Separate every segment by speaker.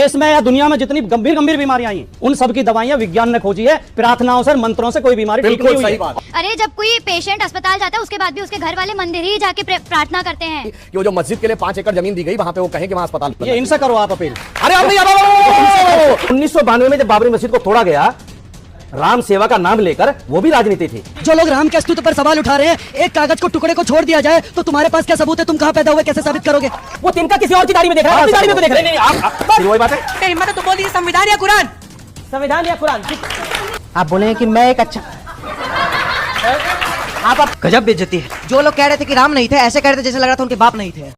Speaker 1: देश में या दुनिया में जितनी गंभीर गंभीर बीमारियां आई उन सब की दवाइयां विज्ञान ने खोजी है। प्रार्थनाओं से, मंत्रों से कोई बीमारी ठीक नहीं हुई है।
Speaker 2: अरे जब कोई पेशेंट अस्पताल जाता है उसके बाद भी उसके घर वाले मंदिर ही जाके प्रार्थना करते हैं
Speaker 3: कि वो जो मस्जिद के लिए 5 एकड़ जमीन दी गई वहां पे वो कहें कि वहां अस्पताल।
Speaker 1: ये इनसे करो आप अपील।
Speaker 3: अरे 1992 में जब बाबरी मस्जिद को तोड़ा गया, राम सेवा का नाम लेकर, वो भी राजनीति थी।
Speaker 4: जो लोग राम के अस्तित्व पर सवाल उठा रहे हैं, एक कागज को टुकड़े को छोड़ दिया जाए तो तुम्हारे पास क्या सबूत है? तुम कहाँ पैदा हुए, कैसे साबित करोगे?
Speaker 3: वो तिनका किसी और की दाढ़ी में देख रहा है, अपनी दाढ़ी में तो देख रहे हैं। वही बात है।
Speaker 4: हिम्मत तो बोलिए संविधान या कुरान?
Speaker 3: संविधान या कुरान?
Speaker 4: आप बोले कि मैं एक अच्छा आप गजब बेइज्जती है। जो लोग कह रहे थे कि राम नहीं थे, ऐसे कह रहे थे जैसे लग रहा था उनके बाप नहीं थे।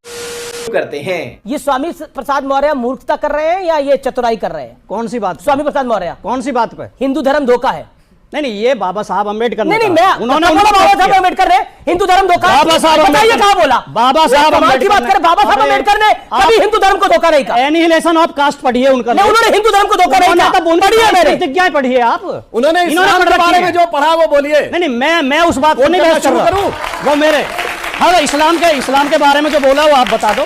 Speaker 5: करते हैं
Speaker 3: ये स्वामी प्रसाद मौर्य मूर्खता कर रहे हैं या ये चतुराई कर रहे हैं?
Speaker 1: कौन सी बात?
Speaker 3: स्वामी प्रसाद मौर्य
Speaker 1: कौन सी बात पे?
Speaker 3: हिंदू धर्म धोखा है।
Speaker 1: नहीं, ये बाबा साहब अम्बेडकर ने
Speaker 3: नहीं,
Speaker 1: कहा।
Speaker 3: उन्होंने बाबा साहब अम्बेडकर ने हिंदू धर्म धोखा।
Speaker 1: बाबा साहब
Speaker 3: बताइए कहाँ बोला?
Speaker 1: बाबा साहब
Speaker 3: कमाल की बात करें, बाबा साहब अम्बेडकर ने कभी हिंदू धर्म को धोखा नहीं कहा।
Speaker 1: एनिहिलेशन ऑफ कास्ट पढ़िए उनका।
Speaker 3: उन्होंने हिंदू धर्म को धोखा नहीं कहा।
Speaker 1: पढ़िए, मेरे प्रतिज्ञाएं पढ़िए आप।
Speaker 3: उन्होंने इस्लाम के बारे में जो पढ़ा वो बोलिए।
Speaker 1: नहीं, मैं उस बात को नहीं बहस कर रहा हूं, वो मेरे हर इस्लाम के बारे में जो बोला वो आप बता दो।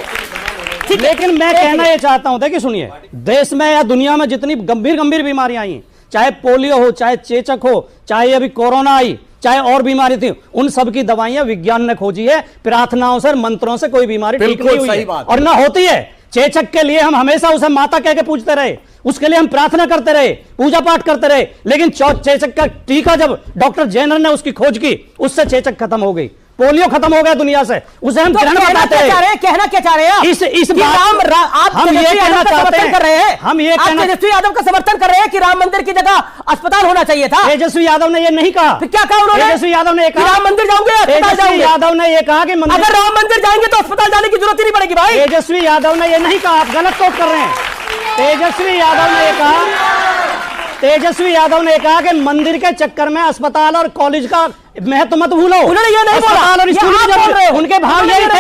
Speaker 1: लेकिन मैं कहना ये चाहता हूं, देखिए सुनिए, देश में या दुनिया में जितनी गंभीर गंभीर बीमारियां आई, चाहे पोलियो हो, चाहे चेचक हो, चाहे अभी कोरोना आई, चाहे और बीमारी थी, उन सब की दवाइयां विज्ञान ने खोजी है। प्रार्थनाओं से, मंत्रों से कोई बीमारी ठीक नहीं हुई है। और ना होती है। चेचक के लिए हम हमेशा उसे माता कह के पूजते रहे, उसके लिए हम प्रार्थना करते रहे, पूजा पाठ करते रहे, लेकिन चेचक का टीका जब डॉक्टर जेनर ने उसकी खोज की, उससे चेचक खत्म हो गई, पोलियो खत्म हो गया दुनिया से। उसे हम ग्रहण बताते हैं।
Speaker 3: कहना क्या चाह रहे हैं?
Speaker 1: इस बात आप हम ये कहना चाहते हैं,
Speaker 3: कर रहे हैं,
Speaker 1: हम ये
Speaker 3: तेजस्वी यादव का समर्थन कर रहे हैं कि राम मंदिर की जगह अस्पताल होना चाहिए था।
Speaker 1: तेजस्वी यादव ने ये नहीं कहा।
Speaker 3: फिर क्या कहा उन्होंने?
Speaker 1: तेजस्वी यादव ने कहा
Speaker 3: राम मंदिर जाओगे, अस्पताल जाओगे।
Speaker 1: यादव ने ये कहा कि
Speaker 3: अगर राम मंदिर जाएंगे तो अस्पताल जाने की जरूरत ही नहीं पड़ेगी भाई।
Speaker 1: तेजस्वी यादव ने ये नहीं कहा, आप गलत कोट कर रहे हैं। तेजस्वी यादव ने कहा कि मंदिर के चक्कर में अस्पताल और कॉलेज का महत्व मत भूलो। उन्होंने ये नहीं बोला। और स्कूल उनके भाव यही थे।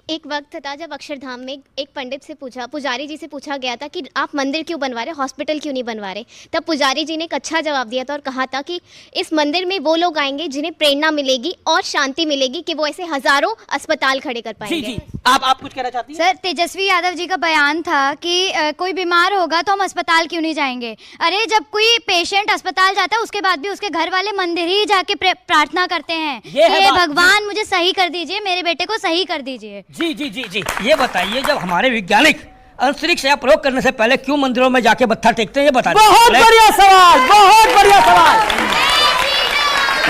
Speaker 2: एक वक्त था जब अक्षरधाम में एक पंडित से पूछा, पुजारी जी से पूछा गया था कि आप मंदिर क्यों बनवा रहे, हॉस्पिटल क्यों नहीं बनवा रहे। तब पुजारी जी ने एक अच्छा जवाब दिया था और कहा था कि इस मंदिर में वो लोग आएंगे जिन्हें प्रेरणा मिलेगी और शांति मिलेगी कि वो ऐसे हजारों अस्पताल खड़े कर पाएंगे।
Speaker 3: जी, आप कुछ कहना चाहती हैं?
Speaker 2: सर, तेजस्वी यादव जी का बयान था कि कोई बीमार होगा तो हम अस्पताल क्यों नहीं जाएंगे। अरे जब कोई पेशेंट अस्पताल जाता है उसके बाद भी उसके घर वाले मंदिर ही जाके प्रार्थना करते हैं कि भगवान मुझे सही कर दीजिए, मेरे बेटे को सही कर दीजिए।
Speaker 4: जी, ये बताइए, जब हमारे वैज्ञानिक अंतरिक्ष या प्रयोग करने से पहले क्यों मंदिरों में जाके मत्था टेकते हैं, ये बताइए।
Speaker 3: बहुत बढ़िया सवाल, बहुत बढ़िया सवाल।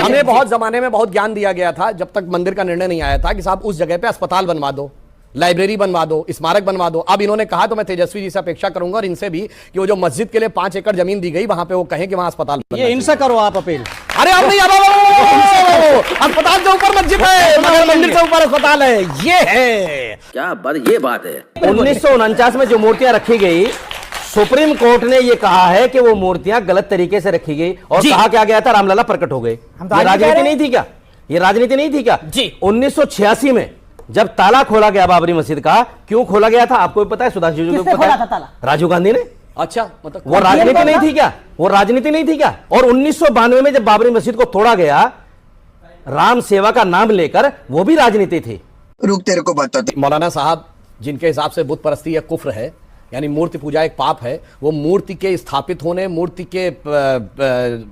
Speaker 3: हमें बहुत जमाने में बहुत ज्ञान दिया गया था, जब तक मंदिर का निर्णय नहीं आया था कि साहब उस जगह पे अस्पताल बनवा दो, लाइब्रेरी बनवा दो, स्मारक बनवा दो। अब इन्होंने कहा तो मैं तेजस्वी जी से अपेक्षा करूंगा और इनसे भी कि वो जो मस्जिद के लिए 5 एकड़ जमीन दी गई वहां पे वो कहें कि वहां अस्पताल।
Speaker 1: ये इनसे करो आप अपील।
Speaker 3: अरे आप नहीं, अस्पताल से ऊपर मस्जिद है, मगर मंदिर से ऊपर अस्पताल है। ये है
Speaker 5: क्या बात, ये बात है।
Speaker 3: 1949 में जो मूर्तियां रखी गई, सुप्रीम कोर्ट ने ये कहा है कि वो मूर्तियां गलत तरीके से रखी गई और कहा क्या गया था, रामलला प्रकट हो गए। ये राजनीति नहीं थी क्या? ये राजनीति नहीं थी क्या? जी। 1986 में जब ताला खोला गया बाबरी मस्जिद का, क्यों खोला गया था आपको भी पता है? सुभाष जी को पता है? राजीव गांधी ने। अच्छा, मतलब वो राजनीति नहीं थी क्या? वो राजनीति नहीं थी क्या? और 1992 में जब बाबरी मस्जिद को तोड़ा गया, राम सेवा का नाम लेकर, वो भी राजनीति थी।
Speaker 6: रुक, तेरे को बताते।
Speaker 3: मौलाना साहब जिनके हिसाब से बुत परस्ती एक कुफ्र है, यानी मूर्ति पूजा एक पाप है, वो मूर्ति के स्थापित होने, मूर्ति के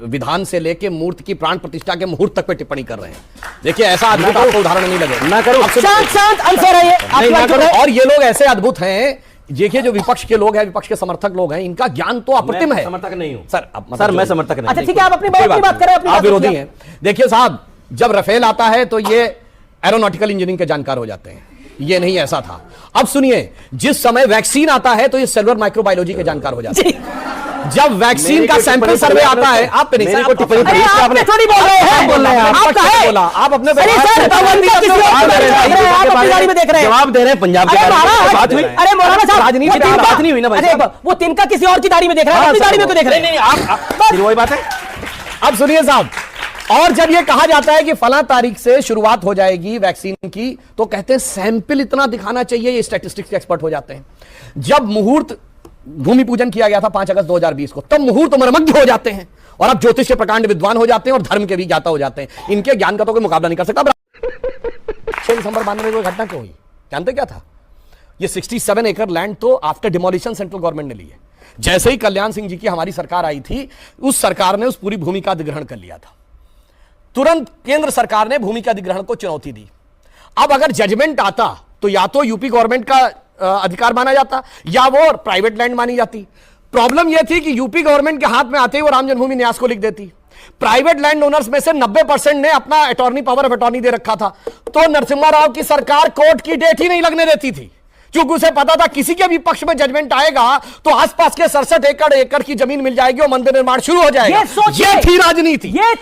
Speaker 3: विधान से लेके मूर्ति की प्राण प्रतिष्ठा के मुहूर्त तक पे टिप्पणी कर रहे हैं। देखिए ऐसा अद्भुत आपको उदाहरण नहीं लगे। ना करो, और ये लोग ऐसे अद्भुत हैं। देखिए जो विपक्ष के लोग हैं, विपक्ष के समर्थक लोग हैं, इनका ज्ञान तो अप्रतिम है। समर्थक नहीं हूं सर, मैं समर्थक नहीं। अच्छा ठीक है, आप अपनी बात करें, आप विरोधी हैं। देखिए साहब, जब राफेल आता है तो ये एरोनॉटिकल इंजीनियरिंग के जानकार हो जाते हैं, ये नहीं ऐसा था। अब सुनिए, जिस समय वैक्सीन आता है तो ये सेलुलर माइक्रोबायोलॉजी के जानकार हो जाते हैं। जब वैक्सीन का सैंपल सर्वे आता है, आप नहीं सर, टिप्पणी आपने थोड़ी बोल रहे हैं, आप कहा बोला, आप अपने जवाब दे रहे हैं। पंजाब की बात हुई। अरे मौलाना साहब, राजनीति की बात नहीं हुई ना भाई। वो तिनका किसी और की दाढ़ी में देख रहा है, अपनी दाढ़ी में तो देख रहे हैं। आप वही बात है। अब सुनिए साहब, और जब यह कहा जाता है कि फला तारीख से शुरुआत हो जाएगी वैक्सीन की, तो कहते हैं सैंपल इतना दिखाना चाहिए, ये स्टैटिस्टिक्स के एक्सपर्ट हो जाते हैं। जब मुहूर्त भूमि पूजन किया गया था 5 अगस्त 2020 को, तब मुहूर्त मर्मज्ञ हो जाते हैं और अब ज्योतिष के प्रकांड विद्वान हो जाते हैं और धर्म के भी ज्ञाता हो जाते हैं। इनके ज्ञान का तो कोई मुकाबला नहीं कर सकता। 6 दिसंबर 92 में कोई घटना क्यों हुई जानते क्या था?
Speaker 6: ये 67 एकड़ लैंड तो आफ्टर डिमोलिशन सेंट्रल गवर्नमेंट ने ली है। जैसे ही कल्याण सिंह जी की हमारी सरकार आई थी, उस सरकार ने उस पूरी भूमि का अधिग्रहण कर लिया था। तुरंत केंद्र सरकार ने भूमि के अधिग्रहण को चुनौती दी। अब अगर जजमेंट आता तो या तो यूपी गवर्नमेंट का अधिकार माना जाता या वो प्राइवेट लैंड मानी जाती। प्रॉब्लम यह थी कि यूपी गवर्नमेंट के हाथ में आते ही वो राम जन्मभूमि न्यास को लिख देती। प्राइवेट लैंड ओनर्स में से 90% ने अपना अटॉर्नी पावर ऑफ अटॉर्नी दे रखा था, तो नरसिम्हा राव की सरकार कोर्ट की डेट ही नहीं लगने देती थी, क्योंकि उसे पता था किसी के भी पक्ष में जजमेंट आएगा तो आसपास के 67 एकड़ की जमीन मिल जाएगी और मंदिर निर्माण शुरू हो जाएगा। ये थी राजनीति,
Speaker 4: ये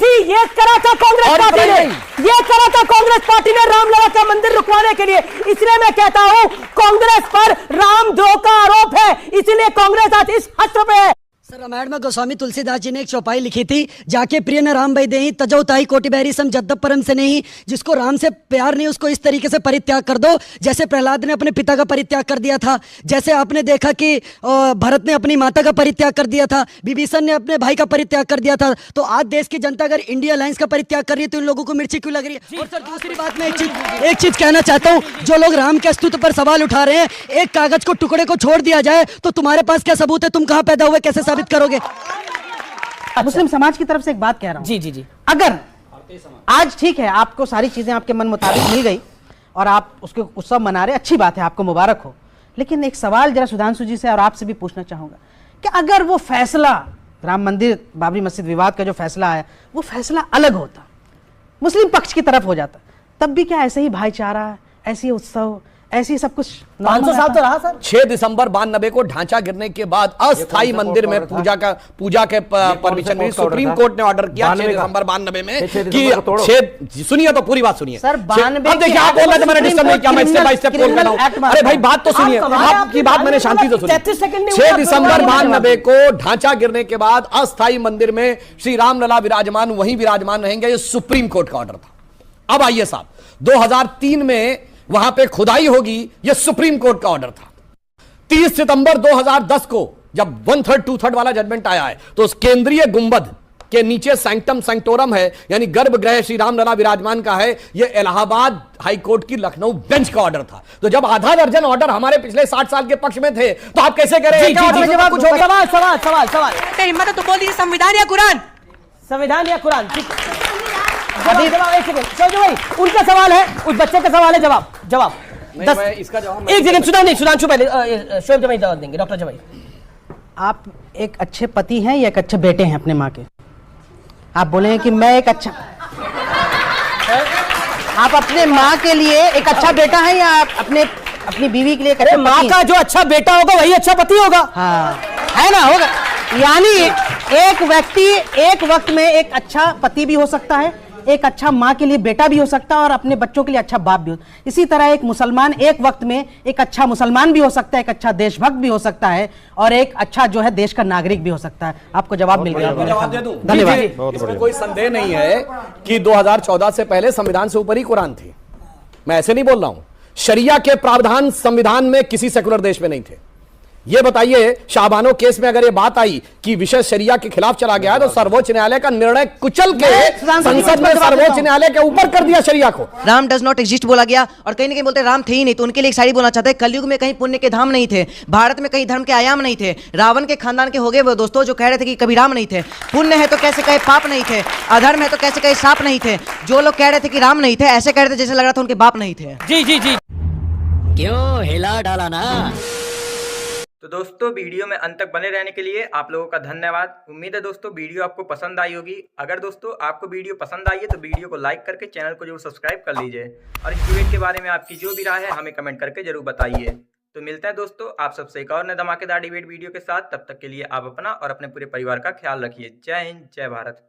Speaker 4: करा था कांग्रेस पार्टी ने, ये करा था कांग्रेस पार्टी ने रामलला का मंदिर रुकवाने के लिए। इसलिए मैं कहता हूं कांग्रेस पर रामद्रोह का आरोप है, इसलिए कांग्रेस आज इस हद पे है।
Speaker 7: सर, रामायण में गोस्वामी तुलसीदास जी ने एक चौपाई लिखी थी, जाके प्रिय न राम भई देहि तजौ ताहि कोटि बहरी सम जद्दप परम से नहीं। जिसको राम से प्यार नहीं उसको इस तरीके से परित्याग कर दो जैसे प्रहलाद ने अपने पिता का परित्याग कर दिया था, जैसे आपने देखा कि भरत ने अपनी माता का परित्याग कर दिया था, विभीषण ने अपने भाई का परित्याग कर दिया था। तो आज देश की जनता अगर इंडिया अलायंस का परित्याग कर रही है तो इन लोगों को मिर्ची क्यों लग रही है? और सर दूसरी बात मैं एक चीज कहना चाहता हूँ, जो लोग राम के अस्तित्व पर सवाल उठा रहे हैं, एक कागज को टुकड़े को छोड़ दिया जाए तो तुम्हारे पास क्या सबूत है? तुम कहाँ पैदा हुए, कैसे साबित करोगे?
Speaker 8: मुस्लिम समाज की तरफ से एक बात कह रहा हूं। जी। अगर आज ठीक है, आपको सारी चीजें आपके मन मुताबिक मिल गई और आप उसके उत्सव मना रहे, अच्छी बात है, आपको मुबारक हो। लेकिन एक सवाल जरा सुधांशु जी से और आपसे भी पूछना चाहूंगा कि अगर वो फैसला राम मंदिर बाबरी मस्जिद विवाद का जो फैसला है वो फैसला अलग होता, मुस्लिम पक्ष की तरफ हो जाता, तब भी क्या ऐसे ही भाईचारा, ऐसी उत्सव, ऐसी सब कुछ
Speaker 4: 500 साल तो रहा सर।
Speaker 6: 6 दिसंबर 92 को ढांचा गिरने के बाद अस्थायी मंदिर में पूजा के परमिशन में सुप्रीम कोर्ट ने ऑर्डर किया 6 दिसंबर 92 में कि सुनिए तो पूरी बात सुनिए
Speaker 8: सर। 92
Speaker 6: देखिए आप बोल रहे थे, मैंने डिस्टर्ब नहीं किया, मैं स्टेप बाय स्टेप बोल रहा हूं। अरे भाई बात तो सुनिए, आपकी बात मैंने शांति से सुनी। 6 दिसंबर 92 को ढांचा गिरने के बाद अस्थायी मंदिर में श्री रामलला विराजमान, वहीं विराजमान रहेंगे, ये सुप्रीम कोर्ट का ऑर्डर था। अब आइए साहब, 2003 में वहां पे खुदाई होगी, यह सुप्रीम कोर्ट का ऑर्डर था। 30 सितंबर 2010 को जब 1/3 2/3 वाला जजमेंट आया है तो उस केंद्रीय गुंबद के नीचे सैंक्टम सैंक्टोरम है, यानी गर्भगृह श्री रामलला विराजमान का है, यह इलाहाबाद हाई कोर्ट की लखनऊ बेंच का ऑर्डर था। तो जब आधा दर्जन ऑर्डर हमारे पिछले 60 साल के पक्ष में थे तो आप कैसे करें?
Speaker 4: सवाल हिम्मत तो बोल दीजिए, संविधान या कुरान? संविधान या कुरान? भाई उनका सवाल है, उस बच्चे का सवाल है, जवाब
Speaker 6: इसका जवाब
Speaker 4: एक सेकंड सुधांशु पहले शोएब जमाई जवाब देंगे। डॉक्टर जमाई,
Speaker 8: आप एक अच्छे पति हैं या एक अच्छे बेटे हैं अपने माँ के? आप बोले कि मैं एक अच्छा, आप अपने माँ के लिए एक अच्छा बेटा है या आप अपनी बीवी के लिए एक अच्छा
Speaker 4: माँ का जो अच्छा बेटा होगा वही अच्छा पति होगा?
Speaker 8: हाँ, है ना, होगा। यानी एक व्यक्ति एक वक्त में एक अच्छा पति भी हो सकता है, एक अच्छा माँ के लिए बेटा भी हो सकता है और अपने बच्चों के लिए अच्छा बाप भी हो। इसी तरह एक मुसलमान एक वक्त में एक अच्छा मुसलमान भी हो सकता है, एक अच्छा देशभक्त भी हो सकता है और एक अच्छा जो है देश का नागरिक भी हो सकता है। आपको जवाब मिल गया।
Speaker 6: जवाब दे दूं?
Speaker 8: धन्यवाद।
Speaker 6: इसमें कोई संदेह नहीं है कि 2014 से पहले संविधान से ऊपर ही कुरान थी। मैं ऐसे नहीं बोल रहा हूं। शरिया के प्रावधान संविधान में किसी सेकुलर देश में नहीं थे। ये बताइए, शाहबानो केस में अगर ये बात आई कि विषय शरिया के खिलाफ चला गया है तो सर्वोच्च न्यायालय का निर्णय कुचल के संसद में सर्वोच्च न्यायालय के ऊपर कर दिया शरिया को।
Speaker 7: राम डज नॉट एग्जिस्ट बोला गया और कहीं ना कहीं बोलते राम थे ही नहीं, तो उनके लिए एक शायरी बोलना चाहते हैं, कलयुग में कहीं पुण्य के धाम नहीं थे, भारत में कहीं धर्म के आयाम नहीं थे, रावण के खानदान के हो गए वो दोस्तों जो कह रहे थे कि कभी राम नहीं थे, पुण्य है तो कैसे कहे पाप नहीं थे, अधर्म है तो कैसे कहे साप नहीं थे, जो लोग कह रहे थे कि राम नहीं थे ऐसे कह रहे थे जैसे लग रहा था उनके बाप नहीं थे।
Speaker 4: जी
Speaker 7: क्यों हिला डाला ना।
Speaker 9: तो दोस्तों वीडियो में अंत तक बने रहने के लिए आप लोगों का धन्यवाद। उम्मीद है दोस्तों वीडियो आपको पसंद आई होगी। अगर दोस्तों आपको वीडियो पसंद आई है तो वीडियो को लाइक करके चैनल को जरूर सब्सक्राइब कर लीजिए और इस डिबेट के बारे में आपकी जो भी राय है हमें कमेंट करके जरूर बताइए। तो मिलते हैं दोस्तों आप सबसे एक और नए धमाकेदार डिबेट वीडियो के साथ। तब तक के लिए आप अपना और अपने पूरे परिवार का ख्याल रखिए। जय हिंद, जय भारत।